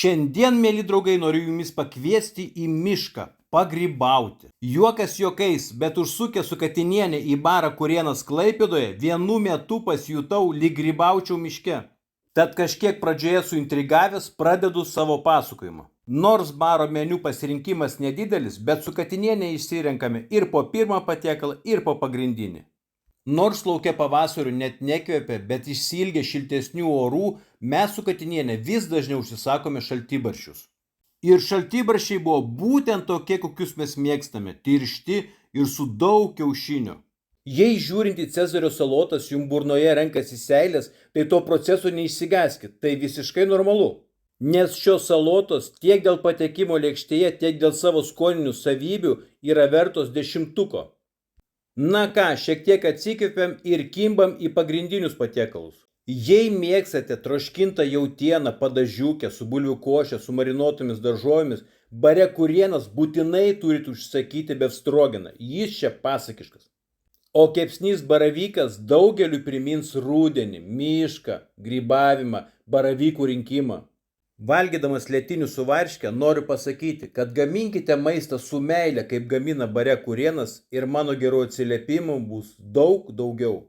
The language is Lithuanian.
Šiandien, mėly draugai, noriu jumis pakviesti į mišką, pagrybauti. Juokas juokais, bet užsukę su Katiniene į barą Kurėnas Klaipėdoje, vienu metu pasijutau, lyg grybaučiau miške. Tad kažkiek pradžioje suintrigavęs pradedu savo pasakojimą. Nors baro meniu pasirinkimas nedidelis, bet su Katiniene išsirenkame ir po pirmą patiekalą, ir po pagrindinį. Nors lauke pavasariu net nekvepia, bet išsiilgę šiltesnių orų, mes su Katiniene vis dažniau užsisakome šaltibarščius. Ir šaltibarščiai buvo būtent tokie, kokius mes mėgstame, tiršti ir su daug kiaušinių. Jei žiūrint į Cezario salotas jums burnoje renkasi seilės, tai to proceso neišsigąskit, tai visiškai normalu. Nes šios salotos tiek dėl patekimo lėkštėje, tiek dėl savo skoninių savybių yra vertos 10. Na ką, šiek tiek atsikvėpiam ir kimbam į pagrindinius patiekalus. Jei mėgstate troškintą jautieną padažiukę su bulvių koše, su marinuotomis daržovėmis, bare Kurėnas būtinai turite užsakyti befstrogeną, jis čia pasakiškas. O kepsnys baravykas daugeliu primins rudenį, mišką, grybavimą, baravykų rinkimą. Valgydamas lietinių su varške noriu pasakyti, kad gaminkite maistą su meile, kaip gamina bare Kurėnas, ir mano gerų atsiliepimų bus daug daugiau.